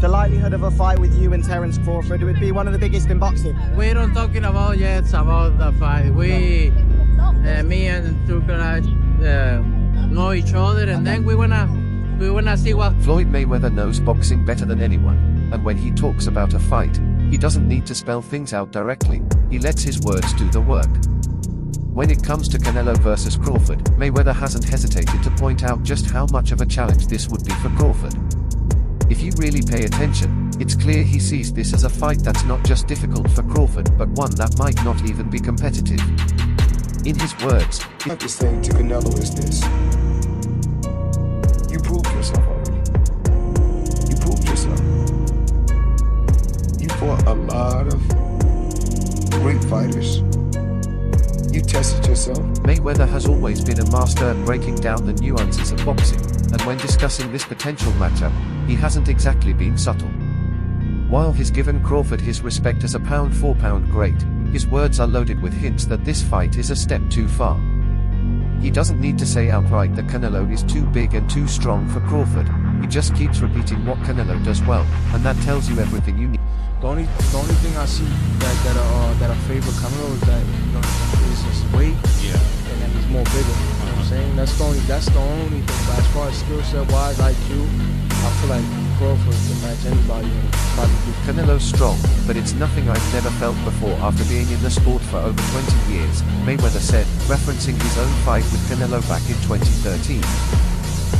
the likelihood of a fight with you and Terence Crawford, it would be one of the biggest in boxing. We don't talking about yet about the fight. Me and Tukaraj know each other, and then we wanna see what. Floyd Mayweather knows boxing better than anyone, and when he talks about a fight, he doesn't need to spell things out directly. He lets his words do the work. When it comes to Canelo versus Crawford, Mayweather hasn't hesitated to point out just how much of a challenge this would be for Crawford. If you really pay attention, it's clear he sees this as a fight that's not just difficult for Crawford, but one that might not even be competitive. In his words, I have to say to Canelo is this: you proved yourself already. You proved yourself. You fought a lot of great fighters. You tested yourself. Mayweather has always been a master at breaking down the nuances of boxing, and when discussing this potential matchup, he hasn't exactly been subtle. While he's given Crawford his respect as a pound-for-pound great, his words are loaded with hints that this fight is a step too far. He doesn't need to say outright that Canelo is too big and too strong for Crawford. He just keeps repeating what Canelo does well, and that tells you everything you need. The only thing I see that I favor Canelo is that, you know, is his weight, and that he's more bigger. You know what I'm saying? That's the only thing. But as far as skill set wise, IQ, I feel like Crawford can match anybody. Canelo's strong, but it's nothing I've never felt before after being in the sport for over 20 years, Mayweather said, referencing his own fight with Canelo back in 2013.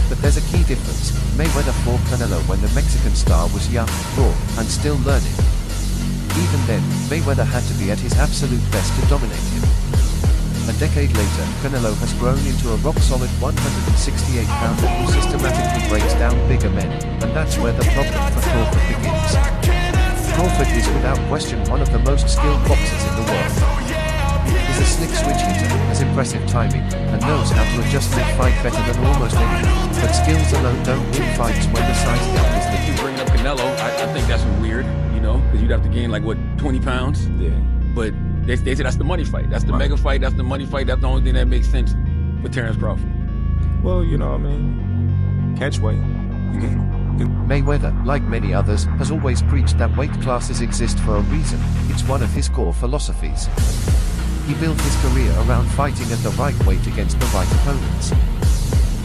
But there's a key difference. Mayweather fought Canelo when the Mexican star was young, raw, and still learning. Even then, Mayweather had to be at his absolute best to dominate him. A decade later, Canelo has grown into a rock-solid 168-pounder who systematically breaks down bigger men, and that's where the problem for Crawford begins. Crawford is without question one of the most skilled boxers in the world. He's a slick switch hitter, has impressive timing, and knows how to adjust mid-fight better than almost anyone. But skills alone don't win fights when the size gap is the key. You bring up Canelo, I think that's weird, you know, because you'd have to gain like, what, 20 pounds? Yeah. But they say that's the money fight. That's the mega fight, that's the money fight. That's the only thing that makes sense for Terence Crawford. Well, you know what I mean? Catch weight. Mayweather, like many others, has always preached that weight classes exist for a reason. It's one of his core philosophies. He built his career around fighting at the right weight against the right opponents.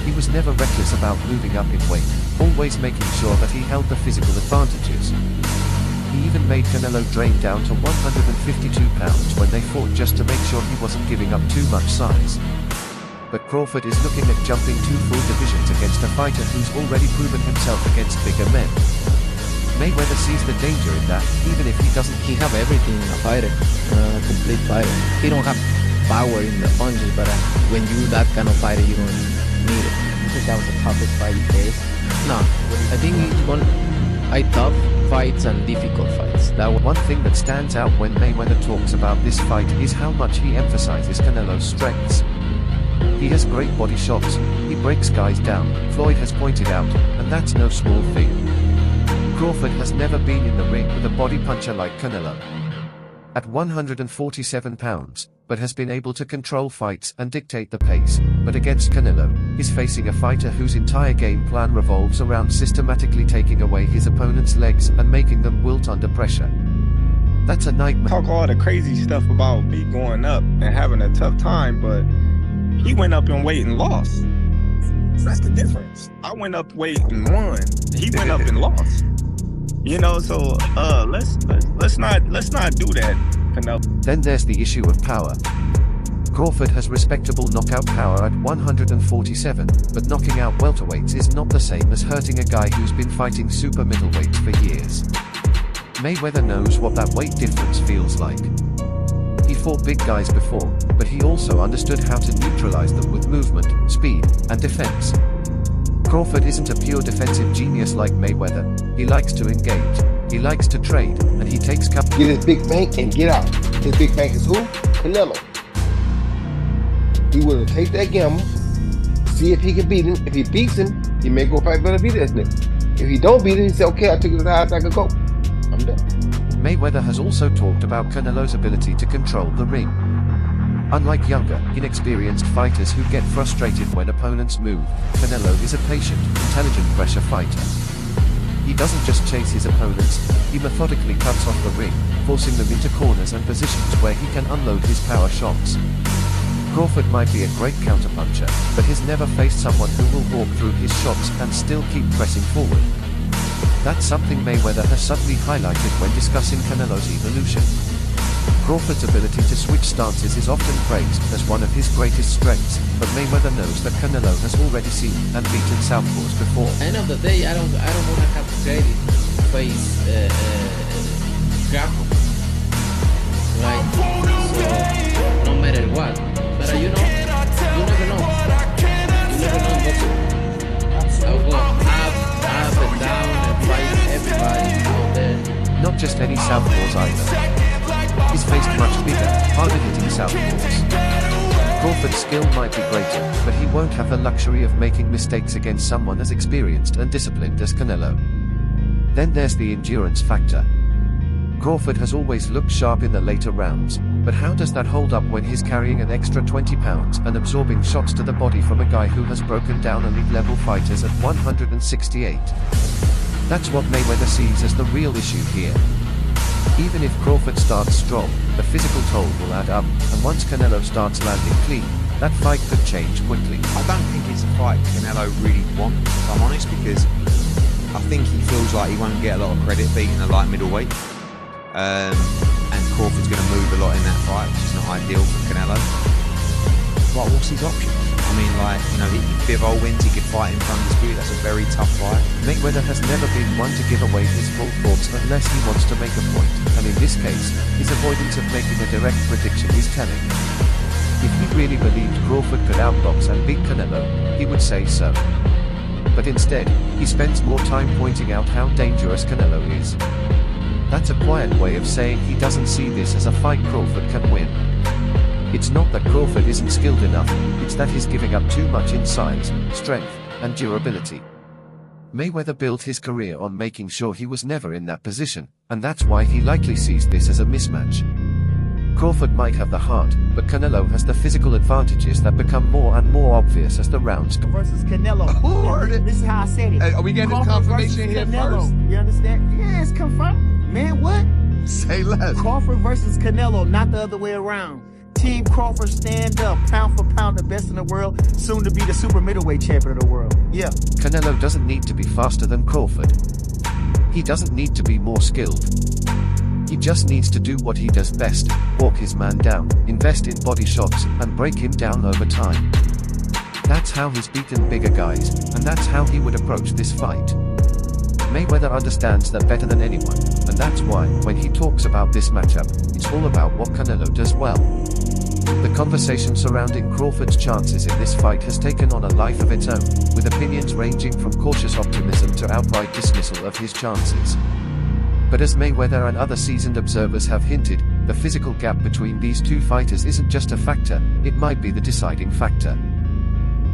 He was never reckless about moving up in weight, always making sure that he held the physical advantages. He even made Canelo drain down to 152 pounds when they fought just to make sure he wasn't giving up too much size. But Crawford is looking at jumping 2 full divisions against a fighter who's already proven himself against bigger men. Mayweather sees the danger in that, even if he doesn't. He have everything in a fighter, a complete fighter. He don't have power in the punches, but when you that kind of fighter, you don't need it. I think that was the toughest fight he faced. No, I think it's one tough fights and difficult fights. One thing that stands out when Mayweather talks about this fight is how much he emphasizes Canelo's strengths. He has great body shots, he breaks guys down, Floyd has pointed out, and that's no small thing. Crawford has never been in the ring with a body puncher like Canelo. At 147 pounds, but has been able to control fights and dictate the pace. But against Canelo, he's facing a fighter whose entire game plan revolves around systematically taking away his opponent's legs and making them wilt under pressure. That's a nightmare. Talk all the crazy stuff about me going up and having a tough time, but he went up in weight and lost. That's the difference. I went up weight and won. He went up and lost. You know, so let's not do that, Canelo. Then there's the issue of power. Crawford has respectable knockout power at 147, but knocking out welterweights is not the same as hurting a guy who's been fighting super middleweights for years. Mayweather knows what that weight difference feels like. He fought big guys before, but he also understood how to neutralize them with movement, speed, and defense. Crawford isn't a pure defensive genius like Mayweather. He likes to engage, he likes to trade, and he takes cover. Get his big bank and get out. His big bank is who? Canelo. He will take that gamble, see if he can beat him. If he beats him, he may go fight better beat this nigga. If he don't beat him, he say, okay, I took it as high as I could go. I'm done. Mayweather has also talked about Canelo's ability to control the ring. Unlike younger, inexperienced fighters who get frustrated when opponents move, Canelo is a patient, intelligent pressure fighter. He doesn't just chase his opponents, he methodically cuts off the ring, forcing them into corners and positions where he can unload his power shots. Crawford might be a great counterpuncher, but he's never faced someone who will walk through his shots and still keep pressing forward. That's something Mayweather has subtly highlighted when discussing Canelo's evolution. Crawford's ability to switch stances is often praised as one of his greatest strengths, but Mayweather knows that Canelo has already seen and beaten southpaws before. At the end of the day, I don't want to have credit to face Crawford. Right? So, no matter what. But you never know. You never know boxing. I'll go up and down and fight everybody out there. Not just any southpaws either. He's faced much bigger, harder-hitting southpaws. Crawford's skill might be greater, but he won't have the luxury of making mistakes against someone as experienced and disciplined as Canelo. Then there's the endurance factor. Crawford has always looked sharp in the later rounds, but how does that hold up when he's carrying an extra 20 pounds and absorbing shots to the body from a guy who has broken down elite-level fighters at 168? That's what Mayweather sees as the real issue here. Even if Crawford starts strong, the physical toll will add up, and once Canelo starts landing clean, that fight could change quickly. I don't think it's a fight Canelo really wants, if I'm honest, because I think he feels like he won't get a lot of credit beating a light middleweight. And Crawford's going to move a lot in that fight, which is not ideal for Canelo. But what's his options? I mean, like, you know, if Bivol wins, he could fight him for undisputed. That's a very tough fight. Mayweather has never been one to give away his full thoughts unless he wants to make a point, and in this case, his avoidance of making a direct prediction is telling. If he really believed Crawford could outbox and beat Canelo, he would say so. But instead, he spends more time pointing out how dangerous Canelo is. That's a quiet way of saying he doesn't see this as a fight Crawford can win. It's not that Crawford isn't skilled enough, it's that he's giving up too much in size, strength, and durability. Mayweather built his career on making sure he was never in that position, and that's why he likely sees this as a mismatch. Crawford might have the heart, but Canelo has the physical advantages that become more and more obvious as the rounds go. Versus Canelo. This is how I said it. Hey, are we getting Crawford confirmation here Canelo. first? You understand? Yeah, it's confirmed. Man, what? Say less. Crawford versus Canelo, not the other way around. Team Crawford stand up, pound for pound, the best in the world, soon to be the super middleweight champion of the world. Yeah. Canelo doesn't need to be faster than Crawford. He doesn't need to be more skilled. He just needs to do what he does best, walk his man down, invest in body shots, and break him down over time. That's how he's beaten bigger guys, and that's how he would approach this fight. Mayweather understands that better than anyone, and that's why, when he talks about this matchup, it's all about what Canelo does well. The conversation surrounding Crawford's chances in this fight has taken on a life of its own, with opinions ranging from cautious optimism to outright dismissal of his chances. But as Mayweather and other seasoned observers have hinted, the physical gap between these two fighters isn't just a factor, it might be the deciding factor.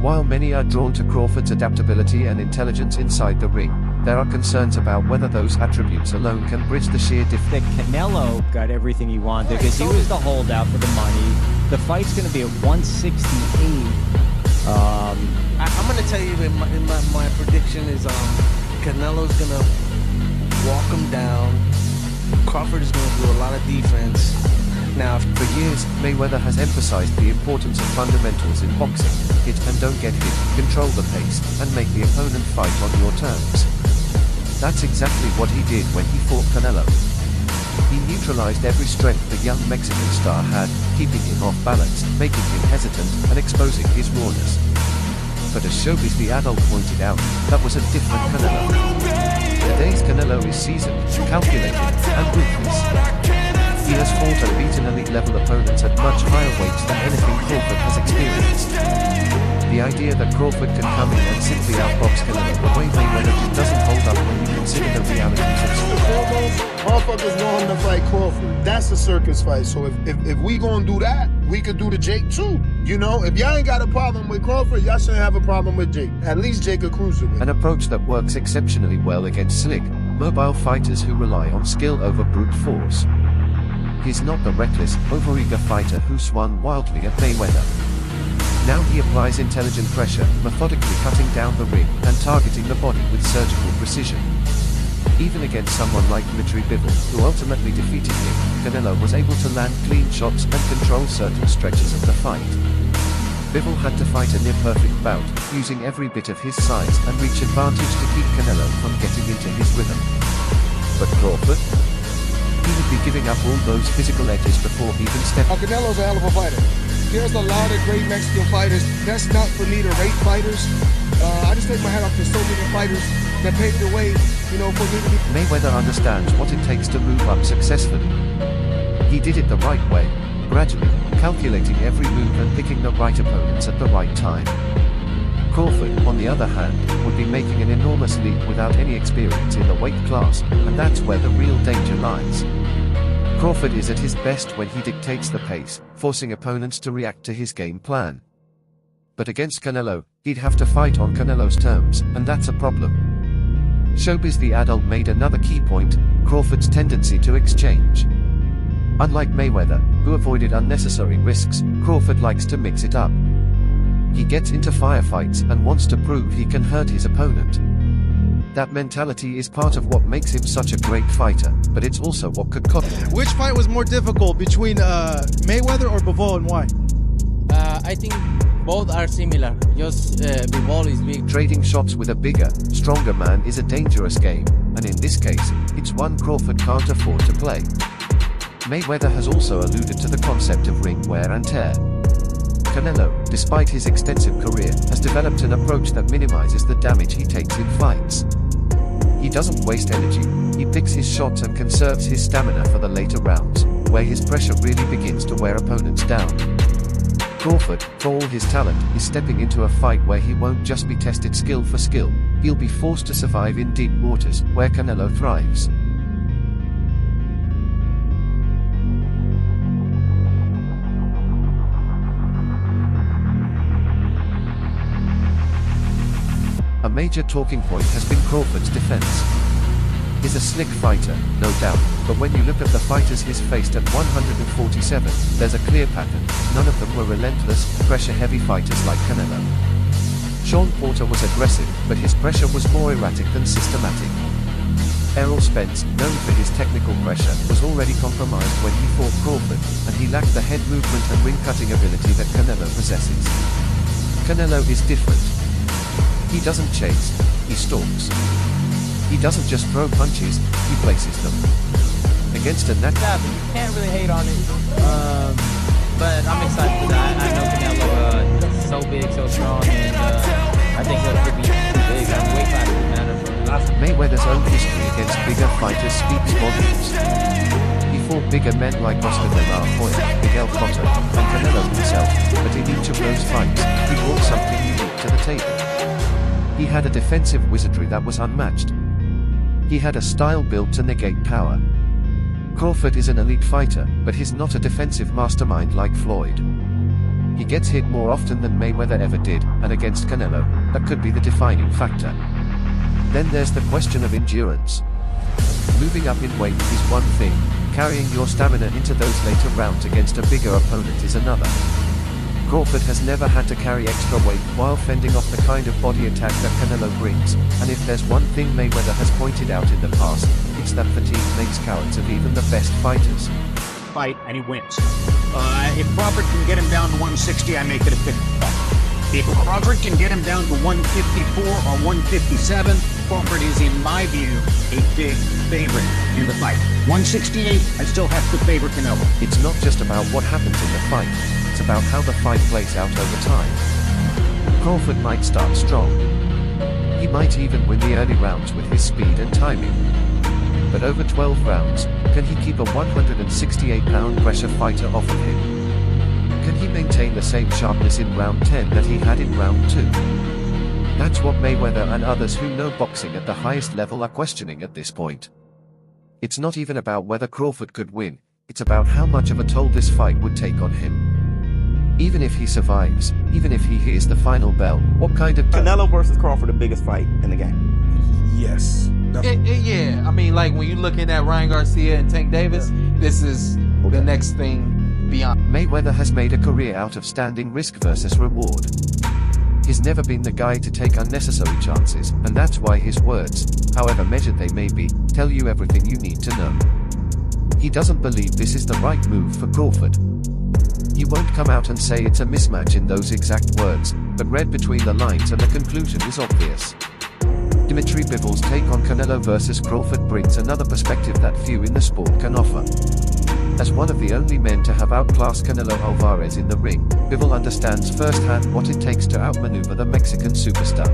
While many are drawn to Crawford's adaptability and intelligence inside the ring, there are concerns about whether those attributes alone can bridge the sheer difference. Canelo got everything he wanted because he was the holdout for the money. The fight's going to be at 168. I'm going to tell you, my prediction is Canelo's going to walk him down. Crawford is going to do a lot of defense. Now, for years, Mayweather has emphasized the importance of fundamentals in boxing. Hit and don't get hit, control the pace, and make the opponent fight on your terms. That's exactly what he did when he fought Canelo. He neutralized every strength the young Mexican star had, keeping him off balance, making him hesitant, and exposing his rawness. But as Showbiz the Adult pointed out, that was a different Canelo. Today's Canelo is seasoned, calculated, and ruthless. He has fought and beaten elite-level opponents at much higher weights than anything Crawford has experienced. The idea that Crawford can come in and simply outbox Canelo the way Mayweather did doesn't hold up when you consider the realities of sport. Motherfuckers want him to fight Crawford. That's a circus fight. So if we gonna do that, we could do the Jake too. You know, if y'all ain't got a problem with Crawford, y'all shouldn't have a problem with Jake. At least Jake a cruiserweight. An approach that works exceptionally well against slick, mobile fighters who rely on skill over brute force. He's not the reckless, overeager fighter who swung wildly at Mayweather. Now he applies intelligent pressure, methodically cutting down the ring and targeting the body with surgical precision. Even against someone like Dmitry Bivol, who ultimately defeated him, Canelo was able to land clean shots and control certain stretches of the fight. Bivol had to fight a near-perfect bout, using every bit of his size and reach advantage to keep Canelo from getting into his rhythm. But Crawford? He would be giving up all those physical edges before he even stepped. Canelo's a hell of a fighter. There's a lot of great Mexican fighters. That's not for me to rate fighters. I just take my hat off to so many fighters that paved the way, for me to be. Mayweather understands what it takes to move up successfully. He did it the right way, gradually, calculating every move and picking the right opponents at the right time. Crawford, on the other hand, would be making an enormous leap without any experience in the weight class, and that's where the real danger lies. Crawford is at his best when he dictates the pace, forcing opponents to react to his game plan. But against Canelo, he'd have to fight on Canelo's terms, and that's a problem. Showbiz the adult made another key point: Crawford's tendency to exchange. Unlike Mayweather, who avoided unnecessary risks, Crawford likes to mix it up. He gets into firefights and wants to prove he can hurt his opponent. That mentality is part of what makes him such a great fighter, but it's also what could cost. Which fight was more difficult between Mayweather or Bivol, and why? I think both are similar. Just Bivol is big. Trading shots with a bigger, stronger man is a dangerous game, and in this case, it's one Crawford can't afford to play. Mayweather has also alluded to the concept of ring wear and tear. Canelo, despite his extensive career, has developed an approach that minimizes the damage he takes in fights. He doesn't waste energy, he picks his shots and conserves his stamina for the later rounds, where his pressure really begins to wear opponents down. Crawford, for all his talent, is stepping into a fight where he won't just be tested skill for skill, he'll be forced to survive in deep waters, where Canelo thrives. A major talking point has been Crawford's defense. He's a slick fighter, no doubt, but when you look at the fighters he's faced at 147, there's a clear pattern. None of them were relentless, pressure-heavy fighters like Canelo. Sean Porter was aggressive, but his pressure was more erratic than systematic. Errol Spence, known for his technical pressure, was already compromised when he fought Crawford, and he lacked the head movement and ring-cutting ability that Canelo possesses. Canelo is different. He doesn't chase, he stalks. He doesn't just throw punches, he places them. Against a natural... Yeah, but you can't really hate on it. But I'm excited for that. I know Canelo is so big, so strong, and I think he'll be big. I'm way faster than Canelo. Mayweather's own history against bigger fighters speaks volumes. He fought bigger men like Oscar De La Hoya, Miguel Cotto, and Canelo himself, but in each of those fights, he brought something unique to the table. He had a defensive wizardry that was unmatched. He had a style built to negate power. Crawford is an elite fighter, but he's not a defensive mastermind like Floyd. He gets hit more often than Mayweather ever did, and against Canelo, that could be the defining factor. Then there's the question of endurance. Moving up in weight is one thing, carrying your stamina into those later rounds against a bigger opponent is another. Crawford has never had to carry extra weight while fending off the kind of body attack that Canelo brings, and if there's one thing Mayweather has pointed out in the past, it's that fatigue makes cowards of even the best fighters. Fight and he wins. If Crawford can get him down to 160, I make it a 50 fight. If Crawford can get him down to 154 or 157, Crawford is, in my view, a big favorite in the fight. 168, I still have to favor Canelo. It's not just about what happens in the fight. It's about how the fight plays out over time. Crawford might start strong. He might even win the early rounds with his speed and timing. But over 12 rounds, can he keep a 168-pound pressure fighter off of him? Can he maintain the same sharpness in round 10 that he had in round 2? That's what Mayweather and others who know boxing at the highest level are questioning at this point. It's not even about whether Crawford could win, it's about how much of a toll this fight would take on him. Even if he survives, even if he hears the final bell, what kind of... Canelo versus Crawford, the biggest fight in the game. Yes. Yeah, I mean, like when you're looking at Ryan Garcia and Tank Davis, this is the next thing beyond. Mayweather has made a career out of standing risk versus reward. He's never been the guy to take unnecessary chances, and that's why his words, however measured they may be, tell you everything you need to know. He doesn't believe this is the right move for Crawford. He won't come out and say it's a mismatch in those exact words, but read between the lines and the conclusion is obvious. Dimitri Bivol's take on Canelo versus Crawford brings another perspective that few in the sport can offer. As one of the only men to have outclassed Canelo Alvarez in the ring, Bivol understands firsthand what it takes to outmaneuver the Mexican superstar.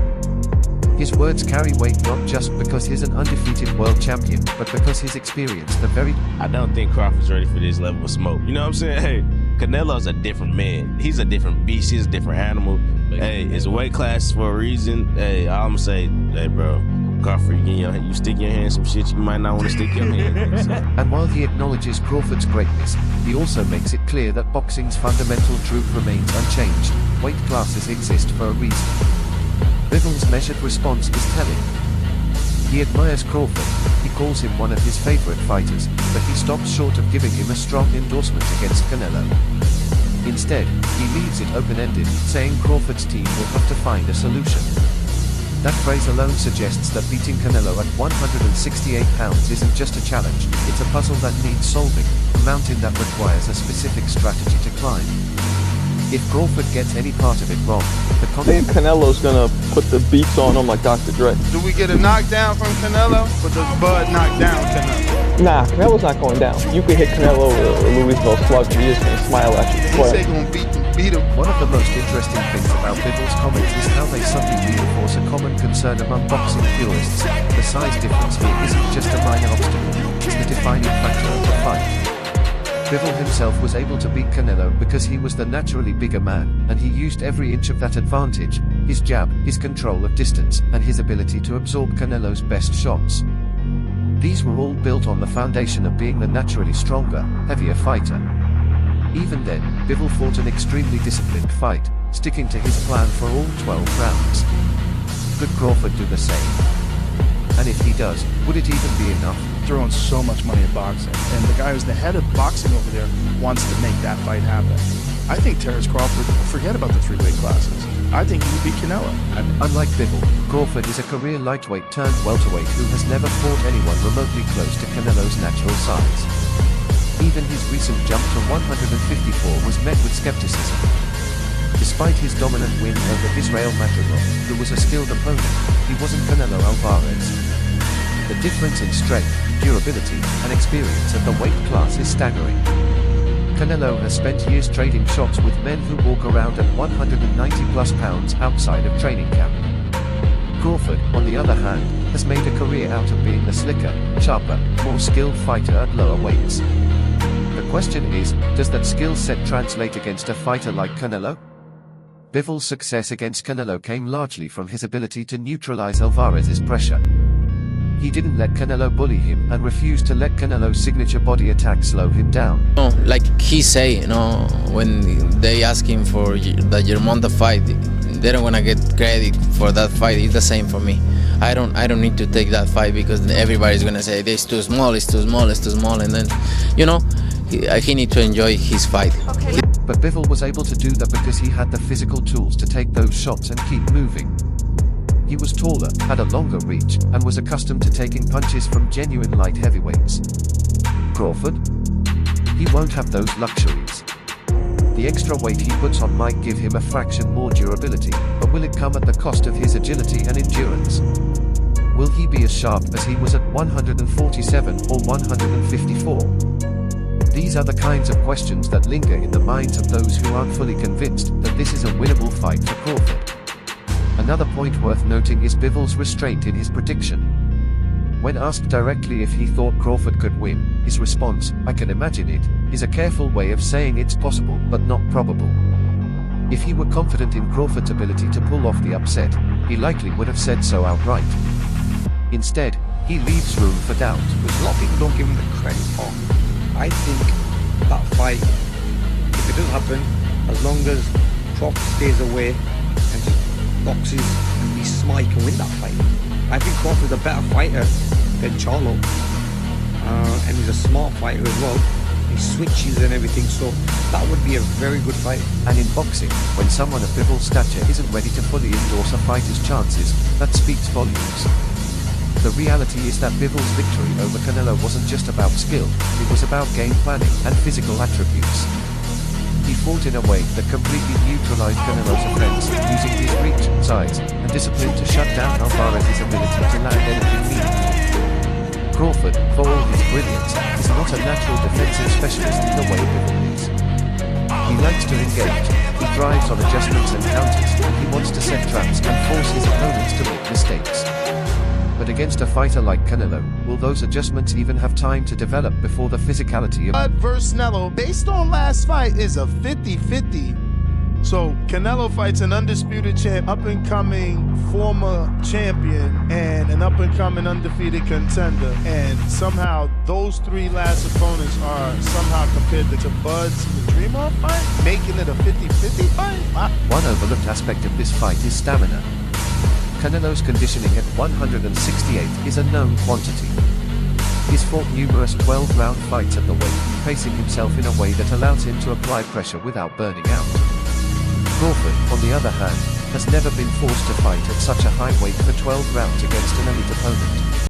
His words carry weight not just because he's an undefeated world champion, but because he's experienced the very... I don't think Crawford's ready for this level of smoke. You know what I'm saying? Hey, Canelo's a different man. He's a different beast. He's a different animal. Hey, it's a weight class for a reason. Hey, I'm gonna say, hey, bro, Crawford, you stick your hand in some shit you might not want to stick your hand in. And while he acknowledges Crawford's greatness, he also makes it clear that boxing's fundamental truth remains unchanged. Weight classes exist for a reason. Bivol's measured response is telling. He admires Crawford, he calls him one of his favorite fighters, but he stops short of giving him a strong endorsement against Canelo. Instead, he leaves it open-ended, saying Crawford's team will have to find a solution. That phrase alone suggests that beating Canelo at 168 pounds isn't just a challenge, it's a puzzle that needs solving, a mountain that requires a specific strategy to climb. If Crawford gets any part of it wrong, I think Canelo's gonna put the beats on him like Dr. Dre. Do we get a knockdown from Canelo, or does Bud knock down Canelo? Nah, Canelo's not going down. You could hit Canelo with a Louisville slug and he's just gonna smile at you. He say gonna beat him. One of the most interesting things about Bivol's comments is how they subtly reinforce a common concern among boxing purists. The size difference here isn't just a minor obstacle, it's the defining factor of the fight. Bivol himself was able to beat Canelo because he was the naturally bigger man, and he used every inch of that advantage, his jab, his control of distance, and his ability to absorb Canelo's best shots. These were all built on the foundation of being the naturally stronger, heavier fighter. Even then, Bivol fought an extremely disciplined fight, sticking to his plan for all 12 rounds. Could Crawford do the same? And if he does, would it even be enough? Throwing so much money at boxing, and the guy who's the head of boxing over there wants to make that fight happen. I think Terrence Crawford, forget about the 3 weight classes. I think he would beat Canelo. Unlike Bivol, Crawford is a career lightweight turned welterweight who has never fought anyone remotely close to Canelo's natural size. Even his recent jump to 154 was met with skepticism. Despite his dominant win over Israel Madrigal, who was a skilled opponent, he wasn't Canelo Alvarez. The difference in strength, durability, and experience at the weight class is staggering. Canelo has spent years trading shots with men who walk around at 190 plus pounds outside of training camp. Crawford, on the other hand, has made a career out of being the slicker, sharper, more skilled fighter at lower weights. The question is, does that skill set translate against a fighter like Canelo? Bivol's success against Canelo came largely from his ability to neutralize Alvarez's pressure. He didn't let Canelo bully him and refused to let Canelo's signature body attack slow him down. No, like he say, when they ask him for the Germonta fight, they don't want to get credit for that fight. It's the same for me. I don't need to take that fight because everybody's gonna say it's too small, it's too small, it's too small, and then, he need to enjoy his fight. Okay. But Bivol was able to do that because he had the physical tools to take those shots and keep moving. He was taller, had a longer reach, and was accustomed to taking punches from genuine light heavyweights. Crawford? He won't have those luxuries. The extra weight he puts on might give him a fraction more durability, but will it come at the cost of his agility and endurance? Will he be as sharp as he was at 147 or 154? These are the kinds of questions that linger in the minds of those who aren't fully convinced that this is a winnable fight for Crawford. Another point worth noting is Bivol's restraint in his prediction. When asked directly if he thought Crawford could win, his response, "I can imagine it," is a careful way of saying it's possible but not probable. If he were confident in Crawford's ability to pull off the upset, he likely would have said so outright. Instead, he leaves room for doubt. Which a lot of people don't give him the credit for. I think that fight, if it does happen, as long as Crawford stays away and just boxes and be smart, he can win that fight. I think Crawford's a better fighter than Charlo, and he's a smart fighter as well. his switches and everything. So that would be a very good fight. And in boxing, when someone of Bivol's stature isn't ready to fully endorse a fighter's chances, that speaks volumes. The reality is that Bivol's victory over Canelo wasn't just about skill, it was about game planning and physical attributes. He fought in a way that completely neutralized Canelo's offense, using his reach, size, and discipline to shut down Alvarez's ability to land anything meaningful. Crawford, for all his brilliance, is not a natural defensive specialist in the way Bivol is. He likes to engage, he thrives on adjustments and counters, and he wants to set traps and force his opponents to make mistakes. But against a fighter like Canelo, will those adjustments even have time to develop before the physicality of Floyd versus Canelo, based on last fight, is a 50-50. So Canelo fights an undisputed champ, up-and-coming former champion, and an up-and-coming undefeated contender. And somehow those three last opponents are somehow compared to Bud's Dreamer fight, making it a 50-50 fight? Wow. One overlooked aspect of this fight is stamina. Canelo's conditioning at 168 is a known quantity. He's fought numerous 12-round fights at the weight, pacing himself in a way that allows him to apply pressure without burning out. Crawford, on the other hand, has never been forced to fight at such a high weight for 12 rounds against an elite opponent.